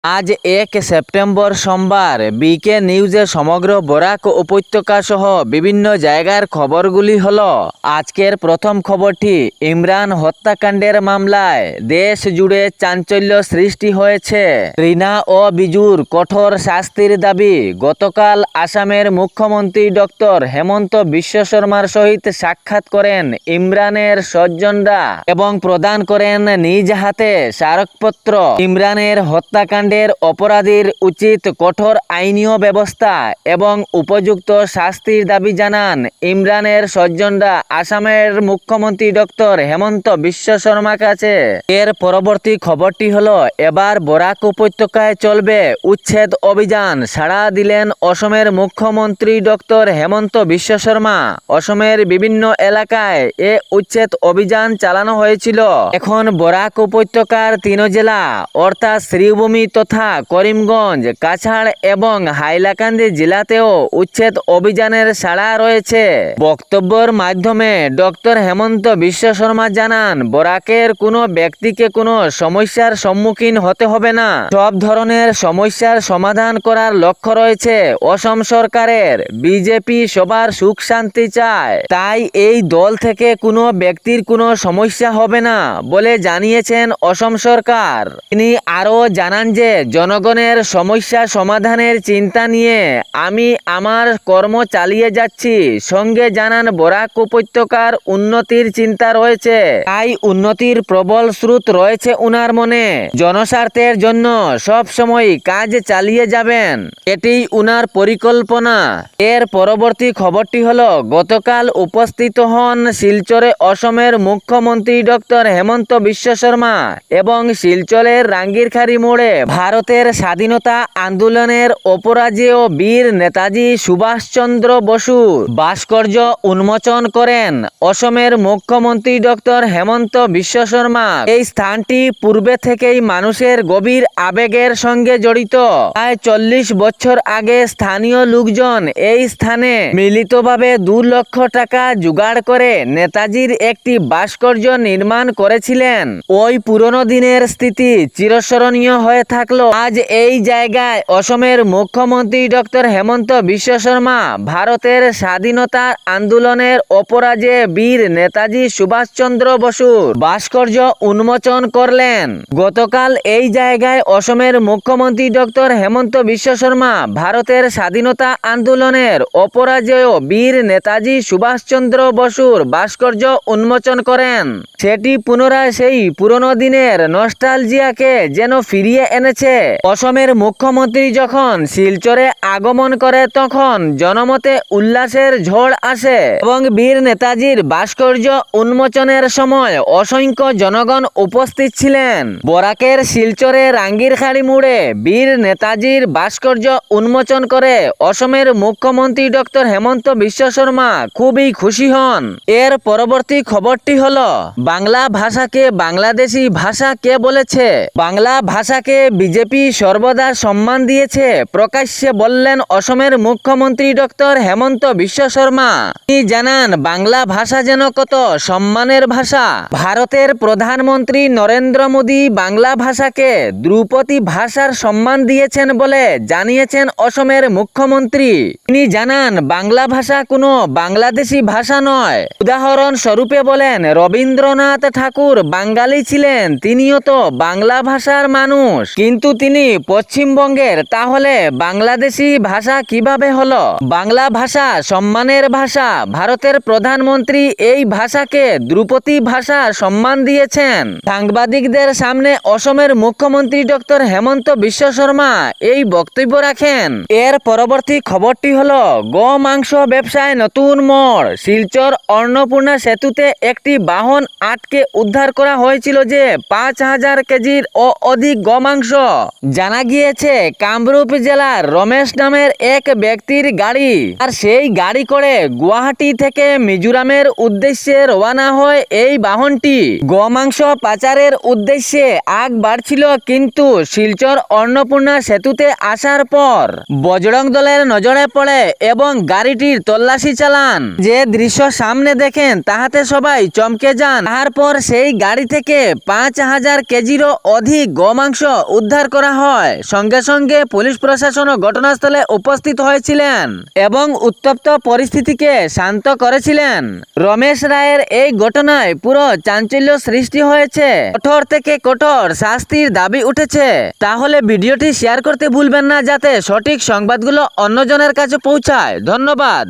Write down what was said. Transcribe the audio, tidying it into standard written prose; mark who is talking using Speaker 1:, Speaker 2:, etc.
Speaker 1: আজ 1 সেপ্টেম্বর সোমবার বিকে নিউজে সমগ্র বরাক উপত্যকা সহ বিভিন্ন জায়গার খবরগুলি হলো। আজকের প্রথম খবরটি, ইমরান হত্যাকাণ্ডের মামলায় দেশ জুড়ে চাঞ্চল্য সৃষ্টি হয়েছে। রিনা ও বিজুর কঠোর শাস্তির দাবি। গতকাল আসামের মুখ্যমন্ত্রী ডক্টর হেমন্ত বিশ্ব শর্মার সহিত সাক্ষাৎ করেন ইমরানের স্বজনরা এবং প্রদান করেন নিজ হাতে স্মারকপত্র। ইমরানের হত্যাকাণ্ড অপরাধীর উচিত কঠোর আইনীয় ব্যবস্থা এবং উপযুক্ত শাস্তির দাবি জানান ইমরানের স্বজনরা আসামের মুখ্যমন্ত্রী ডক্টর হেমন্ত বিশ্ব শর্মার কাছে। এর পরবর্তী খবরটি হলো, এবার বরাক উপত্যকায় চলবে উচ্ছেদ অভিযান, সাড়া দিলেন অসমের মুখ্যমন্ত্রী ডক্টর হেমন্ত বিশ্ব শর্মা। অসমের বিভিন্ন এলাকায় এ উচ্ছেদ অভিযান চালানো হয়েছিল। এখন বরাক উপত্যকার 3 জেলা অর্থাৎ শ্রীভূমি তথা করিমগঞ্জ, কাছাড় এবং হাইলাকান্দি জেলাতেও উচ্ছেদ অভিযানের সাড়া রয়েছে। বক্তব্যের মাধ্যমে ডক্টর হেমন্ত বিশ্ব শর্মা জানান, বরাকের কোনো ব্যক্তিকে কোনো সমস্যার সম্মুখীন হতে হবে না। সব ধরনের সমস্যার সমাধান করার লক্ষ্য রয়েছে অসম সরকারের। বিজেপি সবার সুখ শান্তি চায়, তাই এই দল থেকে কোনো ব্যক্তির কোনো সমস্যা হবে না বলে জানিয়েছেন অসম সরকার। তিনি আরও জানান যে জনগণের সমস্যা সমাধানের চিন্তা নিয়ে আমি আমার কর্ম চালিয়ে যাচ্ছি। সঙ্গে জানান, বরাক উপত্যকার উন্নতির চিন্তা রয়েছে, তাই উন্নতির প্রবল স্রোত রয়েছে উনার মনে। জনস্বার্থের জন্য সব সময় কাজ চালিয়ে যাবেন, এটি উনার পরিকল্পনা। এর পরবর্তী খবরটি হলো, গতকাল উপস্থিত হন শিলচরে অসমের মুখ্যমন্ত্রী ডক্টর হেমন্ত বিশ্ব শর্মা এবং শিলচরের রাঙ্গিরখাড়ি মোড়ে ভারতের স্বাধীনতা আন্দোলনের অপরাজেয় বীর নেতাজি সুভাষচন্দ্র বসুর ভাস্কর্য উন্মোচন করেন অসমের মুখ্যমন্ত্রী ডক্টর হেমন্ত বিশ্ব শর্মা। এই স্থানটি পূর্বে থেকেই মানুষের গভীর আবেগের সঙ্গে জড়িত। প্রায় 40 বছর আগে স্থানীয় লোকজন এই স্থানে মিলিতভাবে 2 লক্ষ টাকা জোগাড় করে নেতাজির একটি ভাস্কর্য নির্মাণ করেছিলেন। ওই পুরনো দিনের স্মৃতি চিরস্মরণীয় হয়ে থাকলো। আজ এই জায়গায় অসমের মুখ্যমন্ত্রী ডক্টর হেমন্ত বিশ্ব শর্মা ভারতের স্বাধীনতা আন্দোলনের অপরাজে বীর নেতাজি সুভাষচন্দ্র বসুর ভাস্কর্য উন্মোচন করলেন। গতকাল এই জায়গায় অসমের মুখ্যমন্ত্রী ডক্টর হেমন্ত বিশ্ব শর্মা ভারতের স্বাধীনতা আন্দোলনের অপরাজেয় বীর নেতাজি সুভাষচন্দ্র বসুর ভাস্কর্য উন্মোচন করেন। সেটি পুনরায় সেই পুরনো দিনের নস্টালজিয়াকে যেন ফিরিয়ে এনেছে। অসমের মুখ্যমন্ত্রী যখন শিলচরে আগমন করে তখন জনমতে উল্লাসের ঝড় আসে এবং বীর নেতাজির ভাস্কর্য উন্মোচনের সময় অসংখ্য জনগণ উপস্থিত ছিলেন। বরাকের শিলচরে রাঙ্গিরখাড়ি মোড়ে বীর নেতাজির ভাস্কর্য উন্মোচন করে অসমের মুখ্যমন্ত্রী ডক্টর হেমন্ত বিশ্ব শর্মা খুবই খুশি হন। এর পরবর্তী খবরটি হলো, বাংলা ভাষাকে বাংলাদেশি ভাষা কে বলেছে? বাংলা ভাষাকে বিজেপি সর্বদা সম্মান দিয়েছে, প্রকাশ্যে বললেন অসমের মুখ্যমন্ত্রী ডক্টর হেমন্ত বিশ্ব শর্মা। তিনি জানান, বাংলা ভাষা যেন কত সম্মানের ভাষা। ভারতের প্রধানমন্ত্রী নরেন্দ্র মোদী বাংলা ভাষাকে ধ্রুপদী ভাষার সম্মান দিয়েছেন বলে জানিয়েছেন অসমের মুখ্যমন্ত্রী। তিনি জানান, বাংলা ভাষা কোনো বাংলাদেশি ভাষা নয়। উদাহরণ স্বরূপে বলেন, রবীন্দ্রনাথ ঠাকুর বাঙালি ছিলেন, তিনিও তো বাংলা ভাষার মানুষ, কিন্তু তিনি পশ্চিমবঙ্গের, তাহলে বাংলাদেশি ভাষা কিভাবে হলো? বাংলা ভাষা সম্মানের ভাষা। ভারতের প্রধানমন্ত্রী এই ভাষাকে ধ্রুপদী ভাষা সম্মান দিয়েছেন। সাংবাদিকদের সামনে অসমের মুখ্যমন্ত্রী ডক্টর হেমন্ত বিশ্ব শর্মা এই বক্তব্য রাখেন। এর পরবর্তী খবরটি হলো, গোমাংস ব্যবসায় নতুন মোড়। শিলচর অন্নপূর্ণা সেতুতে একটি বাহন আটকে উদ্ধার করা হয়েছিল যে 5000 কেজির ও অধিক গোমাংস। জানা গিয়েছে কামরূপ জেলার রমেশ নামের এক ব্যক্তির গাড়ি, আর সেই গাড়ি করে গুয়াহাটি থেকে মিজোরামের উদ্দেশ্যে রওনা হয় এই বাহনটি। গোমাংস পাচারের উদ্দেশ্যে আগ বাড়ছিল, কিন্তু শিলচর অন্নপূর্ণা সেতুতে আসার পর বজরং দলের নজরে পড়ে এবং গাড়িটির তল্লাশি চালান। যে দৃশ্য সামনে দেখেন তাহাতে সবাই চমকে যান। তারপর সেই গাড়ি থেকে 5000 কেজিরও অধিক গোমাংস উদ্ধার উদ্ধার করা হয়। সঙ্গে সঙ্গে পুলিশ প্রশাসনও ঘটনাস্থলে উপস্থিত হয়েছিলেন এবং উত্তপ্ত পরিস্থিতিকে শান্ত করেছিলেন। রমেশ রায়ের এই ঘটনায় পুরো চাঞ্চল্য সৃষ্টি হয়েছে। কঠোর থেকে কঠোর শাস্তির দাবি উঠেছে। তাহলে ভিডিওটি শেয়ার করতে ভুলবেন না, যাতে সঠিক সংবাদগুলো অন্যজনের কাছে পৌঁছায়। ধন্যবাদ।